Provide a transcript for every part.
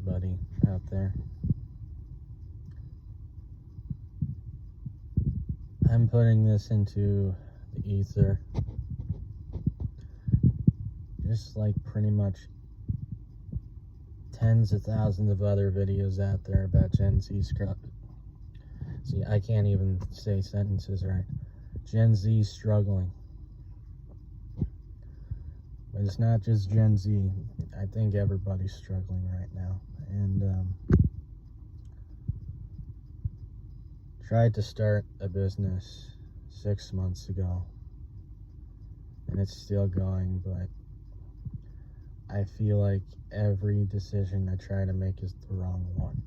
everybody out there. I'm putting this into the ether, just like pretty much tens of thousands of other videos out there about Gen Z See, I can't even say sentences right. Gen Z struggling. But it's not just Gen Z. I think everybody's struggling right now. And tried to start a business 6 months ago. And it's still going, but I feel like every decision I try to make is the wrong one.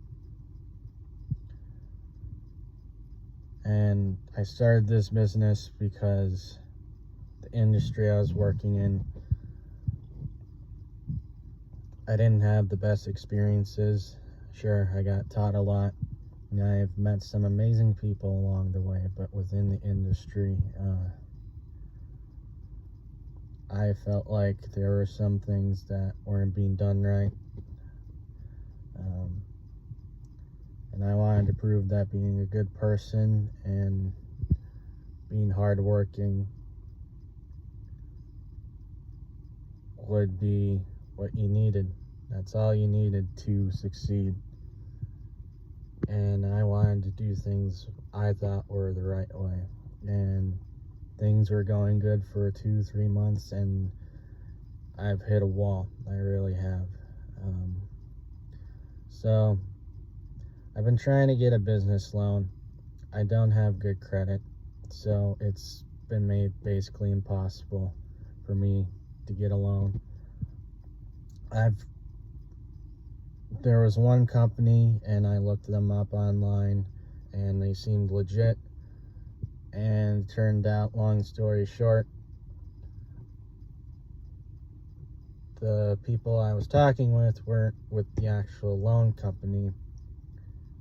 And I started this business because the industry I was working in, I didn't have the best experiences. Sure, I got taught a lot, and I've met some amazing people along the way, but within the industry, I felt like there were some things that weren't being done right. And I wanted to prove that being a good person and being hardworking would be what you needed. That's all you needed to succeed. And I wanted to do things I thought were the right way. And things were going good for 2-3 months, and I've hit a wall. I really have. So I've been trying to get a business loan. I don't have good credit, so it's been made basically impossible for me to get a loan. There was one company, and I looked them up online, and they seemed legit. And turned out, long story short, the people I was talking with weren't with the actual loan company.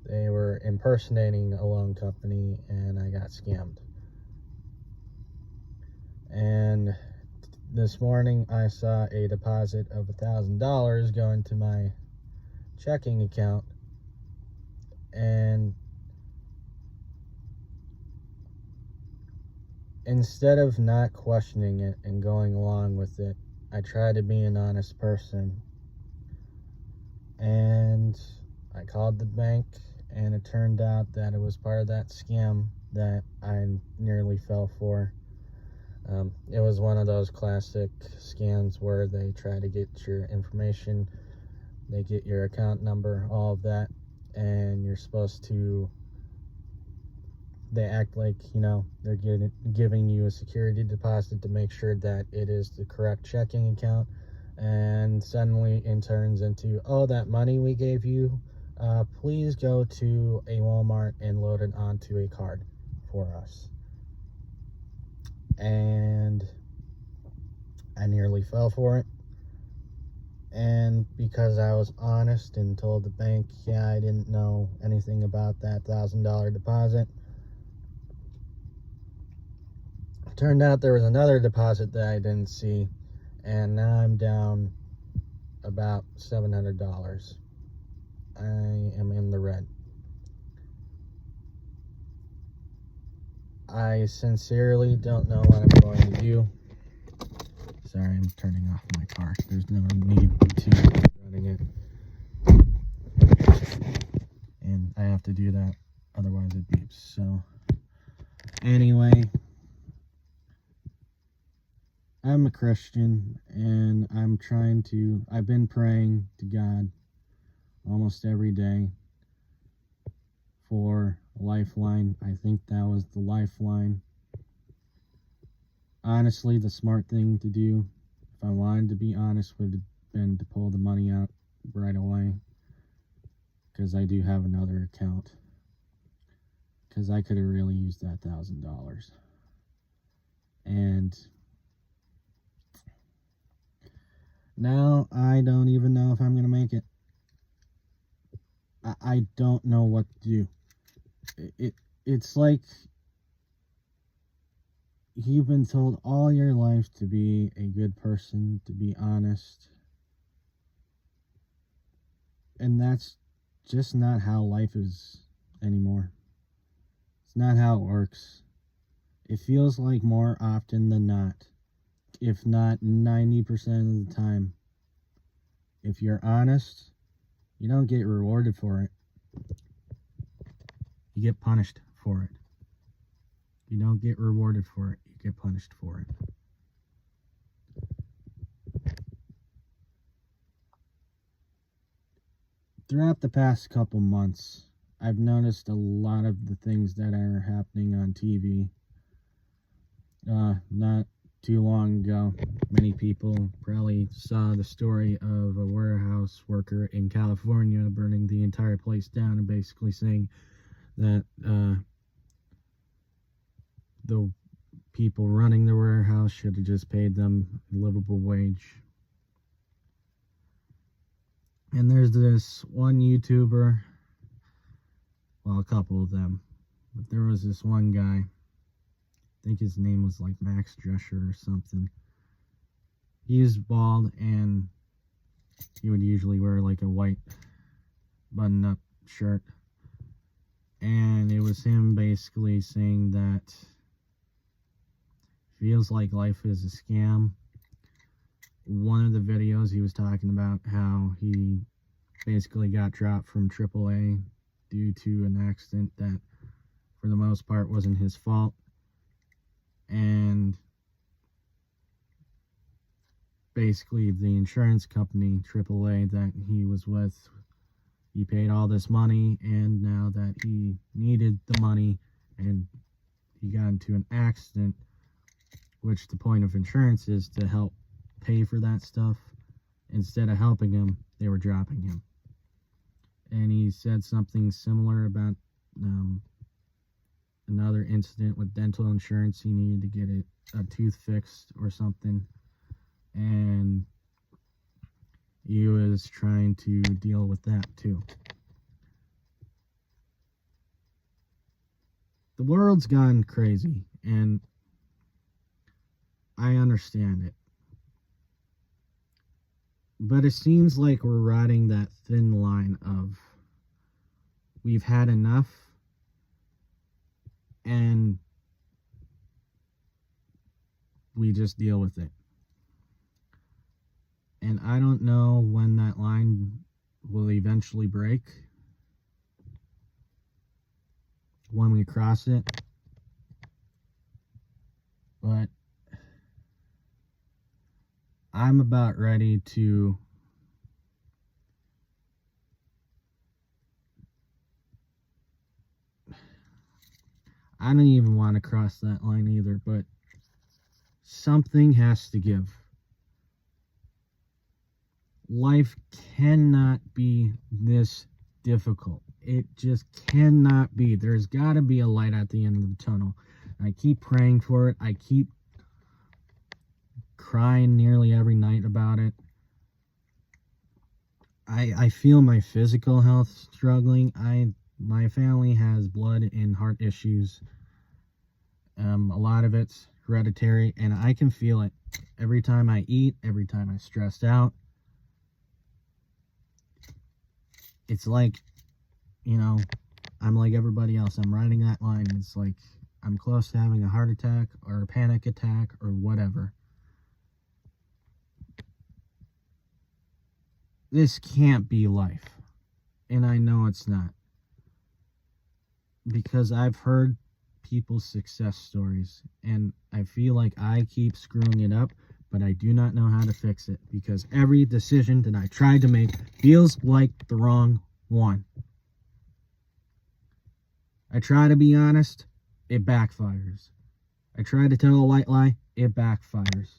They were impersonating a loan company, and I got scammed. And this morning I saw a deposit of $1,000 go into my checking account, and instead of not questioning it and going along with it, I tried to be an honest person, and I called the bank, and it turned out that it was part of that scam that I nearly fell for. It was one of those classic scams where they try to get your information, they get your account number, all of that, and you're supposed to, they act like, they're giving you a security deposit to make sure that it is the correct checking account, and suddenly it turns into, oh, that money we gave you, please go to a Walmart and load it onto a card for us. And I nearly fell for it. And because I was honest and told the bank, yeah, I didn't know anything about that $1,000 deposit, it turned out there was another deposit that I didn't see, and now I'm down about $700. I am in the red. I sincerely don't know what I'm going to do. Sorry, I'm turning off my car. There's no need to running it. And I have to do that, otherwise it beeps. So, anyway, I'm a Christian, and I've been praying to God almost every day for a lifeline. I think that was the lifeline. Honestly, the smart thing to do, if I wanted to be honest, would have been to pull the money out right away, because I do have another account, because I could have really used that $1,000. And now I don't even know if I'm going to make it. I don't know what to do. It's like you've been told all your life to be a good person, to be honest, And that's just not how life is anymore. It's not how it works. It feels like more often than not, if not 90% of the time, if you're honest, you don't get rewarded for it. You get punished for it. You don't get rewarded for it. You get punished for it. Throughout the past couple months, I've noticed a lot of the things that are happening on TV. Not too long ago, many people probably saw the story of a warehouse worker in California burning the entire place down and basically saying that the people running the warehouse should have just paid them a livable wage. And there's this one YouTuber, well, a couple of them, but there was this one guy, I think his name was like Max Drescher or something. He was bald, and he would usually wear like a white button-up shirt. And it was him basically saying that feels like life is a scam. One of the videos he was talking about how he basically got dropped from AAA due to an accident that for the most part wasn't his fault. And basically the insurance company, AAA, that he was with, he paid all this money, and now that he needed the money and he got into an accident, which the point of insurance is to help pay for that stuff, instead of helping him, they were dropping him. And he said something similar about another incident with dental insurance. He needed to get a tooth fixed or something, and he was trying to deal with that too. The world's gone crazy, and I understand it. But it seems like we're riding that thin line of we've had enough, and we just deal with it. And I don't know when that line will eventually break, when we cross it. But I'm about ready to I don't even want to cross that line either, but something has to give. Life cannot be this difficult. It just cannot be. There's got to be a light at the end of the tunnel. I keep praying for it. I keep crying nearly every night about it. I feel my physical health struggling. My family has blood and heart issues. A lot of it's hereditary, and I can feel it every time I eat, every time I stress out. It's like, I'm like everybody else. I'm riding that line. It's like I'm close to having a heart attack or a panic attack or whatever. This can't be life. And I know it's not. Because I've heard people's success stories, and I feel like I keep screwing it up, but I do not know how to fix it, because every decision that I try to make feels like the wrong one. I try to be honest, it backfires. I try to tell a white lie, it backfires.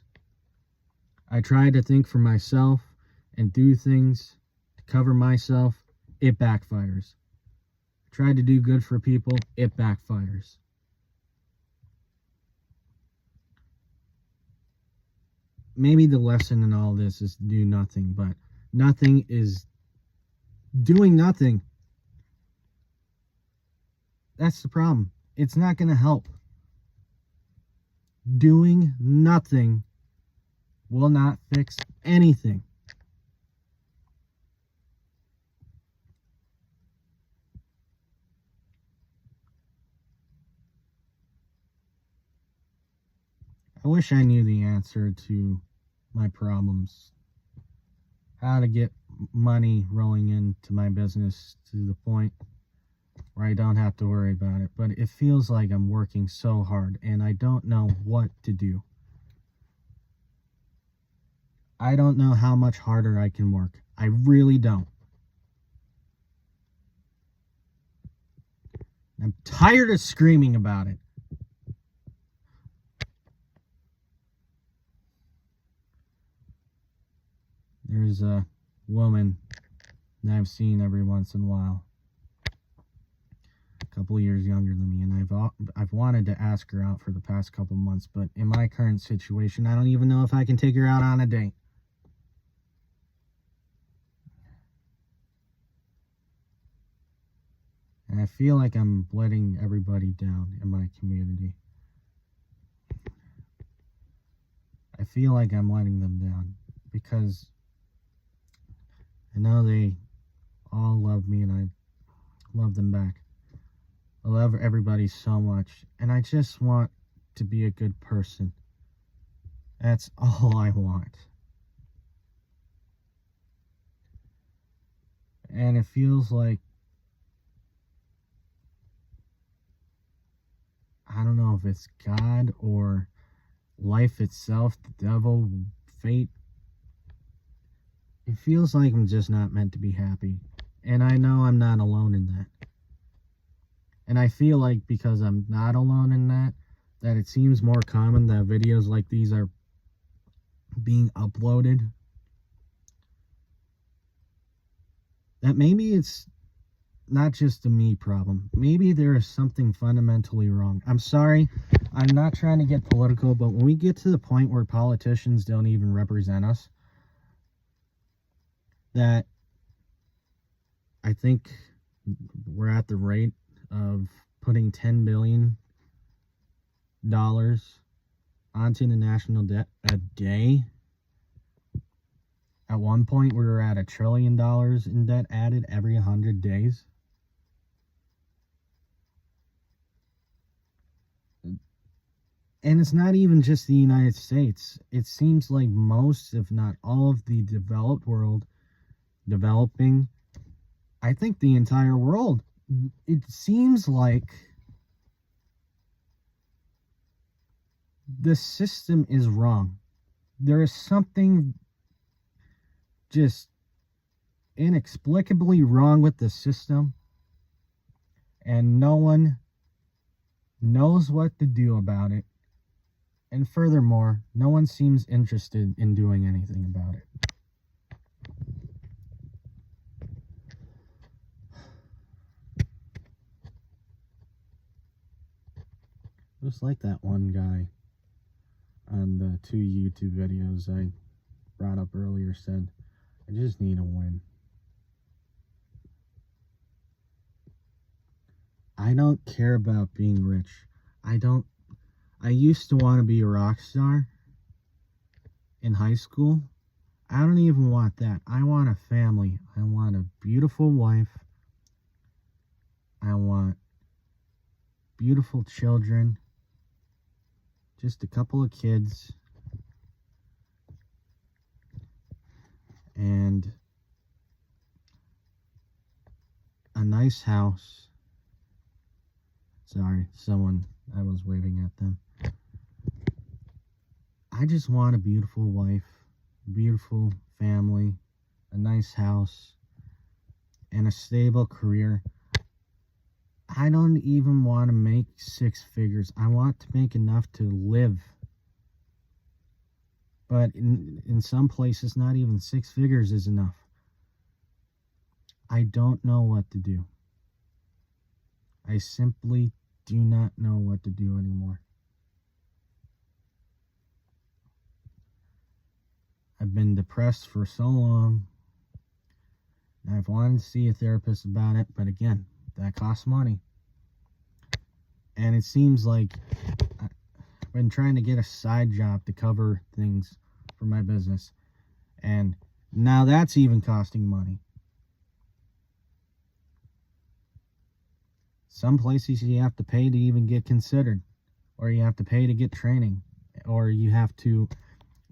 I try to think for myself and do things to cover myself, it backfires. I try to do good for people, it backfires. Maybe the lesson in all this is to do nothing, but nothing is doing nothing. That's the problem. It's not going to help. Doing nothing will not fix anything. I wish I knew the answer to my problems. How to get money rolling into my business to the point where I don't have to worry about it. But it feels like I'm working so hard and I don't know what to do. I don't know how much harder I can work. I really don't. I'm tired of screaming about it. There's a woman that I've seen every once in a while, a couple of years younger than me, and I've wanted to ask her out for the past couple months, but in my current situation, I don't even know if I can take her out on a date. And I feel like I'm letting everybody down in my community. I feel like I'm letting them down because I know they all love me and I love them back. I love everybody so much and I just want to be a good person. That's all I want. And it feels like, I don't know if it's God or life itself, the devil, fate. It feels like I'm just not meant to be happy. And I know I'm not alone in that. And I feel like because I'm not alone in that, that it seems more common that videos like these are being uploaded. That maybe it's not just a me problem. Maybe there is something fundamentally wrong. I'm sorry, I'm not trying to get political, but when we get to the point where politicians don't even represent us, that I think we're at the rate of putting $10 billion onto the national debt a day. At one point, we were at $1 trillion in debt added every 100 days. And it's not even just the United States. It seems like most, if not all, of the developed world, developing, I think the entire world, it seems like the system is wrong. There is something just inexplicably wrong with the system, and no one knows what to do about it. And furthermore, no one seems interested in doing anything about it. Just like that one guy on the 2 YouTube videos I brought up earlier said, I just need a win. I don't care about being rich. I used to want to be a rock star in high school. I don't even want that. I want a family. I want a beautiful wife. I want beautiful children. Just a couple of kids. And a nice house. Sorry, I was waving at them. I just want a beautiful wife, a beautiful family, a nice house, and a stable career. I don't even want to make 6 figures. I want to make enough to live. But in some places, not even 6 figures is enough. I don't know what to do. I simply do not know what to do anymore. I've been depressed for so long. I've wanted to see a therapist about it, but again, that costs money. And it seems like I've been trying to get a side job to cover things for my business. And now that's even costing money. Some places you have to pay to even get considered, or you have to pay to get training, or you have to,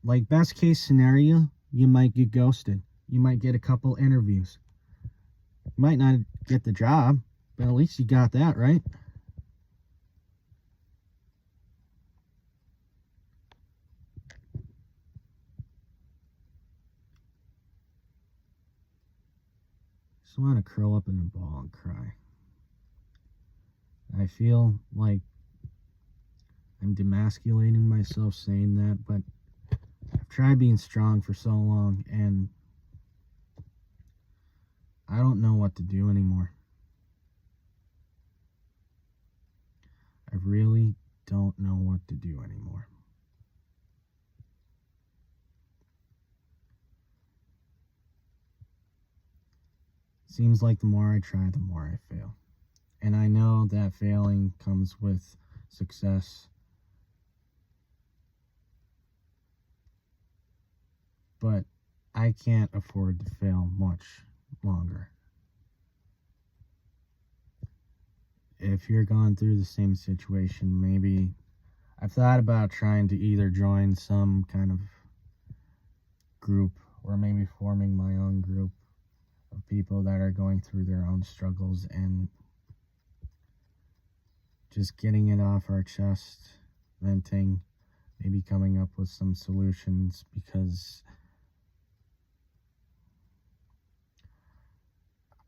like, best case scenario, you might get ghosted. You might get a couple interviews. You might not get the job, but at least you got that, right? Just want to curl up in the ball and cry. I feel like I'm demasculating myself saying that, but I've tried being strong for so long, and I don't know what to do anymore. I really don't know what to do anymore. Seems like the more I try, the more I fail. And I know that failing comes with success. But I can't afford to fail much longer. If you're going through the same situation, maybe I've thought about trying to either join some kind of group or maybe forming my own group of people that are going through their own struggles and just getting it off our chest, venting, maybe coming up with some solutions, because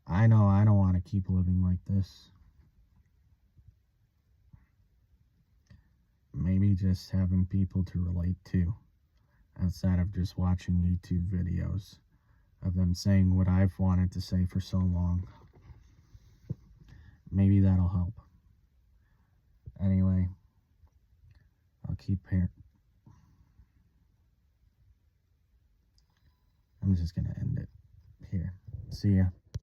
I know I don't want to keep living like this. Maybe just having people to relate to outside of just watching YouTube videos of them saying what I've wanted to say for so long. Maybe that'll help. Anyway, I'll keep here. I'm just gonna end it here. See ya.